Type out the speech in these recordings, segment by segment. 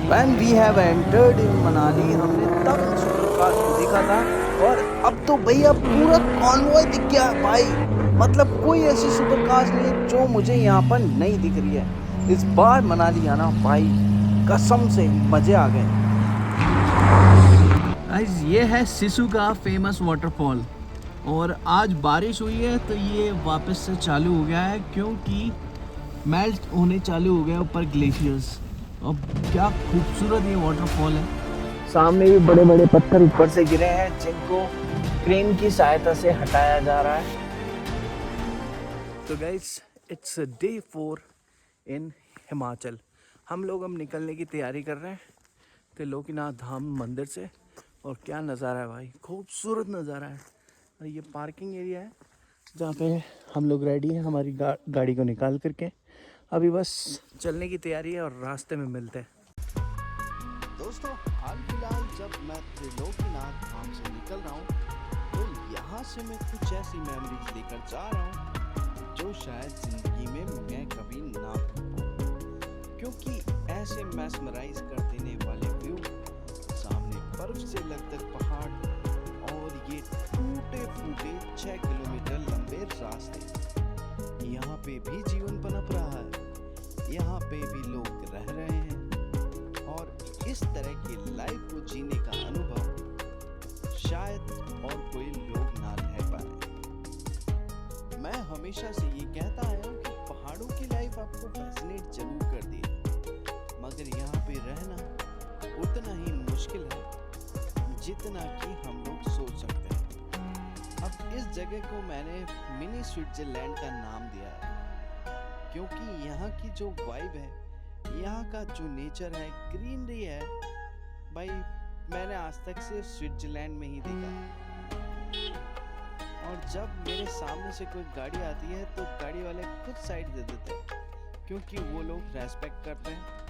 When we have entered in Manali, हमने तब इन super cars को देखा था और अब तो भैया पूरा कॉन्वॉय दिख गया भाई। मतलब कोई ऐसी सुपर कार्स नहीं है जो मुझे यहाँ पर नहीं दिख रही है। इस बार मनाली आना भाई, कसम से मज़े आ गए। गाइस, ये है सिसु का फेमस वाटरफॉल और आज बारिश हुई है तो ये वापस से चालू हो गया है क्योंकि मेल्ट होने चालू हो गया ऊपर ग्लेशियर्स। अब क्या खूबसूरत ये वाटरफॉल है। सामने भी बड़े बड़े पत्थर ऊपर से गिरे हैं जिनको क्रेन की सहायता से हटाया जा रहा है। तो गाइस, इट्स डे 4 इन हिमाचल। हम लोग अब निकलने की तैयारी कर रहे हैं त्रिलोकीनाथ धाम मंदिर से। और क्या नज़ारा है भाई, खूबसूरत नज़ारा है। और ये पार्किंग एरिया है जहाँ पे हम लोग रेडी हैं हमारी गाड़ी को निकाल करके। अभी बस चलने की तैयारी है और रास्ते में मिलते हैं। दोस्तों, हाल फिलहाल जब मैं त्रिलोकीनाथ धाम से निकल रहा हूँ तो यहाँ से मैं कुछ ऐसी मेमोरीज लेकर जा रहा हूँ जो शायद जिंदगी में मैं कभी ना भूल पाऊँ, क्योंकि ऐसे मैस्मराइज कर देने वाले व्यू, सामने बर्फ से लदक पहाड़ और ये टूटे फूटे 6 किलोमीटर लंबे रास्ते। यहाँ पे भी जीवन पनप रहा है, यहाँ पे भी लोग रह रहे हैं और इस तरह की लाइफ को जीने का अनुभव शायद और कोई लोग ना ले पाए। मैं हमेशा से ये कहता आया हूँ कि पहाड़ों की लाइफ आपको फैसिनेट जरूर कर देगी, मगर यहाँ पे रहना उतना ही मुश्किल है जितना कि हम लोग सोच सकते हैं। अब इस जगह को मैंने मिनी स्विट्जरलैंड का नाम दिया है क्योंकि यहाँ की जो वाइब है, यहाँ का जो नेचर है, ग्रीनरी है, भाई मैंने आज तक सिर्फ स्विट्जरलैंड में ही देखा है। और जब मेरे सामने से कोई गाड़ी आती है तो गाड़ी वाले खुद साइड दे देते हैं क्योंकि वो लोग रेस्पेक्ट करते हैं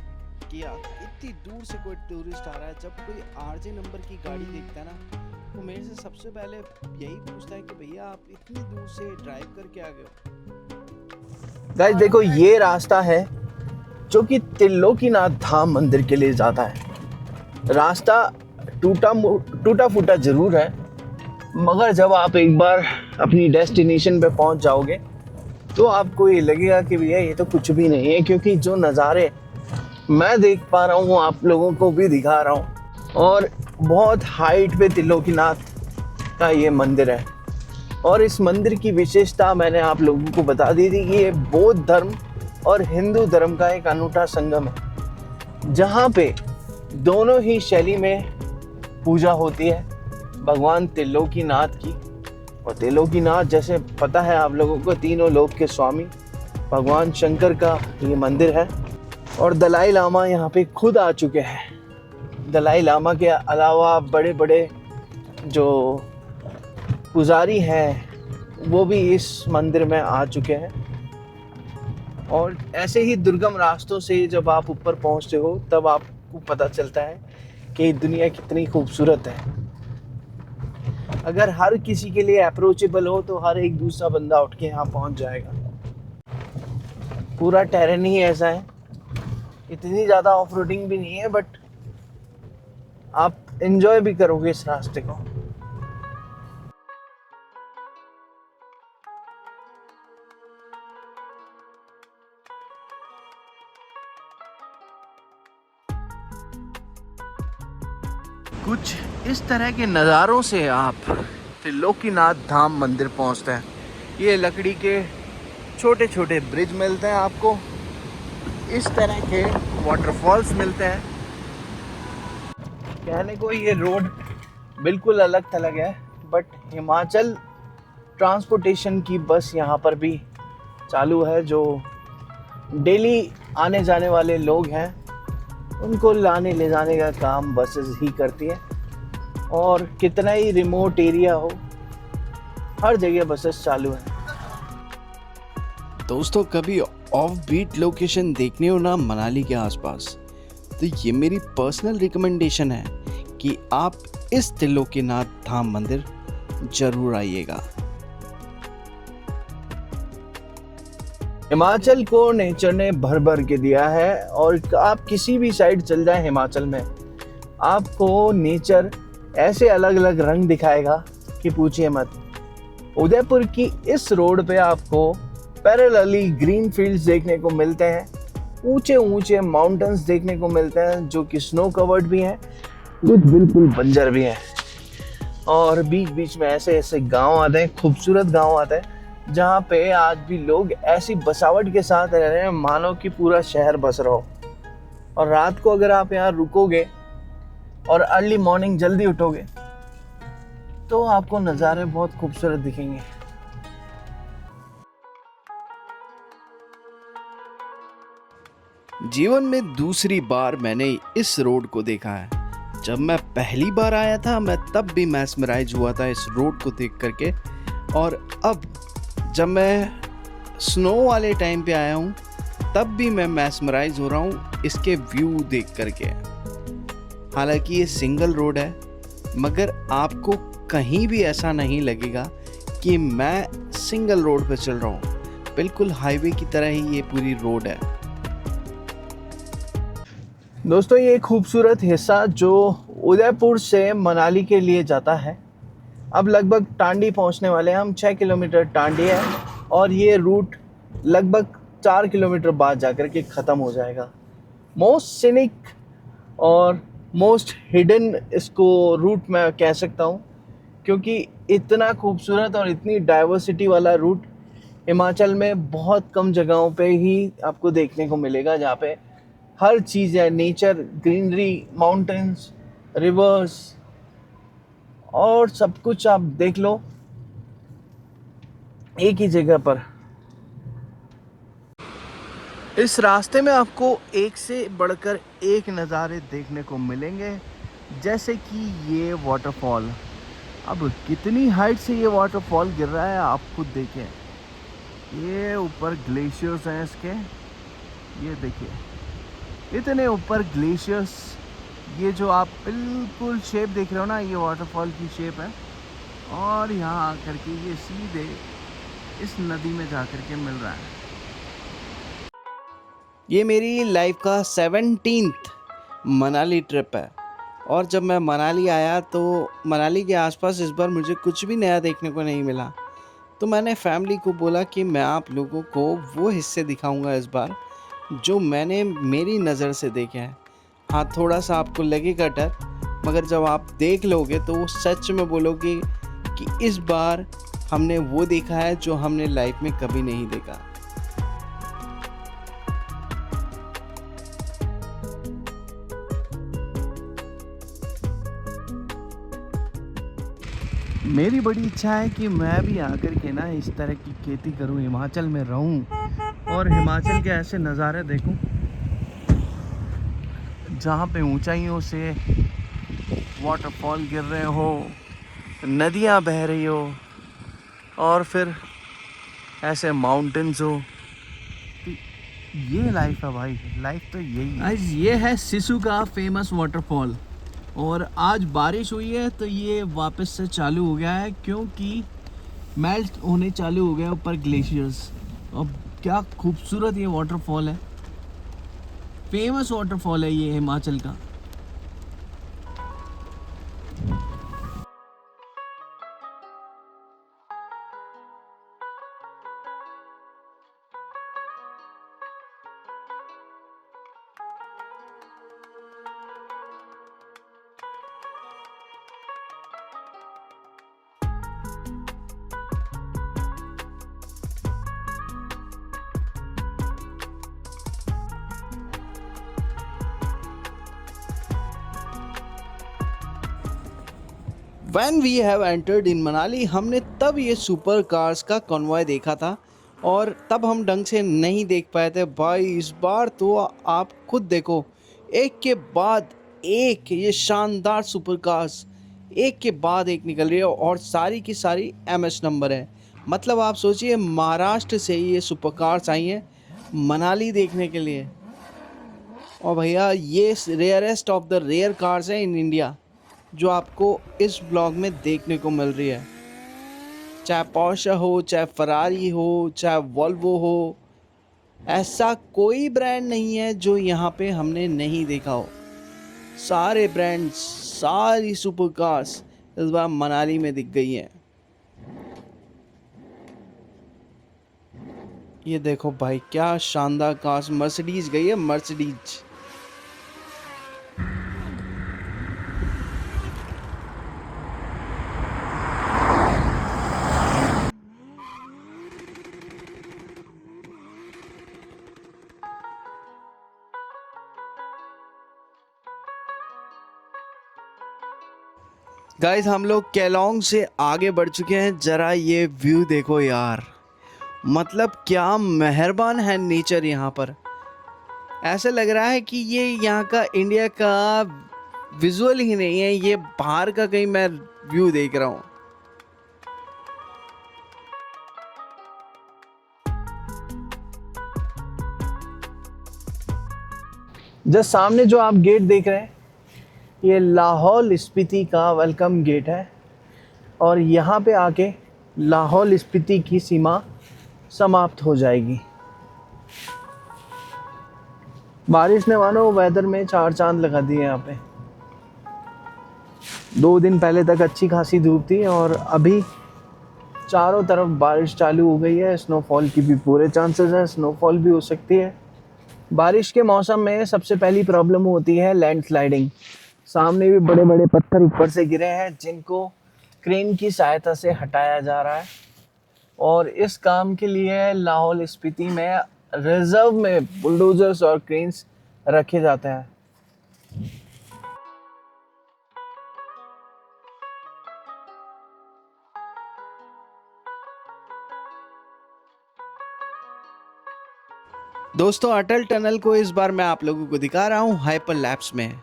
कि यार इतनी दूर से कोई टूरिस्ट आ रहा है। जब कोई आरजे नंबर की गाड़ी देखता है ना तो मेरे से सबसे पहले यही पूछता है कि भैया आप इतनी दूर से ड्राइव करके आ गए हो। गाइस देखो, ये रास्ता है जो कि त्रिलोकीनाथ धाम मंदिर के लिए जाता है। रास्ता टूटा फूटा जरूर है, मगर जब आप एक बार अपनी डेस्टिनेशन पे पहुंच जाओगे तो आपको ये लगेगा कि भैया ये तो कुछ भी नहीं है, क्योंकि जो नज़ारे मैं देख पा रहा हूँ आप लोगों को भी दिखा रहा हूँ। और बहुत हाइट पे त्रिलोकीनाथ का ये मंदिर है और इस मंदिर की विशेषता मैंने आप लोगों को बता दी थी कि ये बौद्ध धर्म और हिंदू धर्म का एक अनूठा संगम है, जहाँ पे दोनों ही शैली में पूजा होती है भगवान त्रिलोकीनाथ की। और त्रिलोकीनाथ, जैसे पता है आप लोगों को, तीनों लोक के स्वामी भगवान शंकर का ये मंदिर है। और दलाई लामा यहाँ पे खुद आ चुके हैं। दलाई लामा के अलावा बड़े बड़े जो पुजारी हैं वो भी इस मंदिर में आ चुके हैं। और ऐसे ही दुर्गम रास्तों से जब आप ऊपर पहुँचते हो तब आपको पता चलता है कि दुनिया कितनी खूबसूरत है। अगर हर किसी के लिए अप्रोचेबल हो तो हर एक दूसरा बंदा उठ के यहाँ पहुँच जाएगा। पूरा टेरेन ही ऐसा है, इतनी ज़्यादा ऑफ रोडिंग भी नहीं है, बट आप एंजॉय भी करोगे इस रास्ते को। कुछ इस तरह के नज़ारों से आप त्रिलोकीनाथ धाम मंदिर पहुंचते हैं। ये लकड़ी के छोटे छोटे ब्रिज मिलते हैं आपको, इस तरह के वाटरफॉल्स मिलते हैं। कहने को ये रोड बिल्कुल अलग थलग है, बट हिमाचल ट्रांसपोर्टेशन की बस यहाँ पर भी चालू है। जो डेली आने जाने वाले लोग हैं उनको लाने ले जाने का काम बसेस ही करती है। और कितना ही रिमोट एरिया हो, हर जगह बसेस चालू हैं। दोस्तों, कभी ऑफ बीट लोकेशन देखने हो ना मनाली के आसपास, तो ये मेरी पर्सनल रिकमेंडेशन है कि आप इस त्रिलोकीनाथ धाम मंदिर जरूर आइएगा। हिमाचल को नेचर ने भर भर के दिया है और आप किसी भी साइड चल जाए हिमाचल में, आपको नेचर ऐसे अलग अलग रंग दिखाएगा कि पूछिए मत। उदयपुर की इस रोड पे आपको पैरेलली ग्रीन फील्ड्स देखने को मिलते हैं, ऊंचे ऊंचे माउंटेन्स देखने को मिलते हैं जो कि स्नो कवर्ड भी हैं, कुछ बिल्कुल बंजर भी हैं, और बीच बीच में ऐसे ऐसे गांव आते हैं, खूबसूरत गांव आते हैं जहाँ पे आज भी लोग ऐसी बसावट के साथ रह रहे हैं मानो कि पूरा शहर बस रहा हो। और रात को अगर आप यहाँ रुकोगे और अर्ली मॉर्निंग जल्दी उठोगे तो आपको नज़ारे बहुत खूबसूरत दिखेंगे। जीवन में दूसरी बार मैंने इस रोड को देखा है। जब मैं पहली बार आया था मैं तब भी मैस्मराइज हुआ था इस रोड को देख करके, और अब जब मैं स्नो वाले टाइम पे आया हूँ तब भी मैं मैस्मराइज हो रहा हूँ इसके व्यू देख करके। हालांकि ये सिंगल रोड है मगर आपको कहीं भी ऐसा नहीं लगेगा कि मैं सिंगल रोड पे चल रहा हूँ, बिल्कुल हाईवे की तरह ही ये पूरी रोड है। दोस्तों, ये खूबसूरत हिस्सा जो उदयपुर से मनाली के लिए जाता है, अब लगभग टांडी पहुंचने वाले हैं हम। 6 किलोमीटर टांडी है और ये रूट लगभग 4 किलोमीटर बाद जाकर के ख़त्म हो जाएगा। मोस्ट सीनिक और मोस्ट हिडन इसको रूट मैं कह सकता हूँ, क्योंकि इतना खूबसूरत और इतनी डाइवर्सिटी वाला रूट हिमाचल में बहुत कम जगहों पे ही आपको देखने को मिलेगा, जहाँ पे हर चीज़ है, नेचर, ग्रीनरी, माउंटेन्स, रिवर्स और सब कुछ आप देख लो एक ही जगह पर। इस रास्ते में आपको एक से बढ़कर एक नज़ारे देखने को मिलेंगे, जैसे कि ये वाटरफॉल। अब कितनी हाइट से ये वाटरफॉल गिर रहा है आप खुद देखें। ये ऊपर ग्लेशियर्स हैं इसके, ये देखिए इतने ऊपर ग्लेशियर्स। ये जो आप बिल्कुल शेप देख रहे हो ना, ये वाटरफॉल की शेप है, और यहाँ आकर के ये सीधे इस नदी में जाकर के मिल रहा है। ये मेरी लाइफ का 17th मनाली ट्रिप है, और जब मैं मनाली आया तो मनाली के आसपास इस बार मुझे कुछ भी नया देखने को नहीं मिला। तो मैंने फैमिली को बोला कि मैं आप लोगों को वो हिस्से दिखाऊंगा इस बार जो मैंने मेरी नज़र से देखे हैं। हाँ, थोड़ा सा आपको लगेगा डर, मगर जब आप देख लोगे तो वो सच में बोलोगे कि इस बार हमने वो देखा है जो हमने लाइफ में कभी नहीं देखा। मेरी बड़ी इच्छा है कि मैं भी आकर के ना इस तरह की खेती करूं, हिमाचल में रहूं और हिमाचल के ऐसे नज़ारे देखूं जहां पे ऊंचाइयों से वाटरफॉल गिर रहे हो, नदियां बह रही हो और फिर ऐसे माउंटेन्स हो। ये लाइफ है भाई, लाइफ तो यही है। आज ये है सिसु का फेमस वाटरफॉल, और आज बारिश हुई है तो ये वापस से चालू हो गया है, क्योंकि मेल्ट होने चालू हो गया ऊपर ग्लेशियर्स। अब क्या खूबसूरत ये वाटरफॉल है, फेमस वाटरफॉल है ये हिमाचल का। When we have entered in Manali, हमने तब ये सुपर कार्स का कॉन्वॉय देखा था, और तब हम ढंग से नहीं देख पाए थे। भाई इस बार तो आप खुद देखो, एक के बाद एक ये शानदार सुपर कार्स एक के बाद एक निकल रही है, और सारी की सारी MS नंबर है। मतलब आप सोचिए महाराष्ट्र से ये सुपर कार्स आई हैं मनाली देखने के लिए। और भैया ये rarest of the rare cars हैं इन इंडिया जो आपको इस ब्लॉग में देखने को मिल रही है। चाहे पोर्शे हो, चाहे फरारी हो, चाहे वोल्वो हो, ऐसा कोई ब्रांड नहीं है जो यहाँ पे हमने नहीं देखा हो। सारे ब्रांड्स, सारी सुपर कार्स इस बार मनाली में दिख गई हैं। ये देखो भाई, क्या शानदार कार्स, मर्सिडीज गई है, मर्सिडीज। गाइस, हम लोग केलोंग से आगे बढ़ चुके हैं। जरा ये व्यू देखो यार, मतलब क्या मेहरबान है नेचर यहाँ पर। ऐसा लग रहा है कि ये यहाँ का इंडिया का विजुअल ही नहीं है, ये बाहर का कहीं मैं व्यू देख रहा हूँ। जस्ट सामने जो आप गेट देख रहे हैं, ये लाहौल स्पीति का वेलकम गेट है और यहाँ पे आके लाहौल स्पीति की सीमा समाप्त हो जाएगी। बारिश ने मानो वेदर में चार चांद लगा दिए यहाँ पे। 2 दिन पहले तक अच्छी खासी धूप थी और अभी चारों तरफ बारिश चालू हो गई है। स्नोफॉल की भी पूरे चांसेस हैं, स्नोफॉल भी हो सकती है। बारिश के मौसम में सबसे पहली प्रॉब्लम होती है लैंडस्लाइडिंग। सामने भी बड़े बड़े पत्थर ऊपर से गिरे हैं जिनको क्रेन की सहायता से हटाया जा रहा है और इस काम के लिए लाहौल स्पीति में रिजर्व में बुलडोजर्स और क्रेन्स रखे जाते हैं। दोस्तों, अटल टनल को इस बार मैं आप लोगों को दिखा रहा हूँ हाइपर लैप्स में।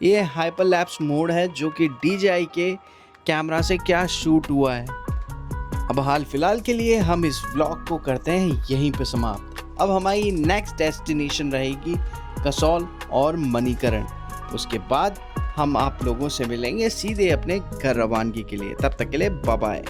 ये हाइपर लैप्स मोड है जो कि DJI के कैमरा से क्या शूट हुआ है। अब हाल फिलहाल के लिए हम इस व्लॉग को करते हैं यहीं पे समाप्त। अब हमारी नेक्स्ट डेस्टिनेशन रहेगी कसौल और मणिकरण। उसके बाद हम आप लोगों से मिलेंगे सीधे अपने घर रवानगी के लिए। तब तक के लिए बाय बाय।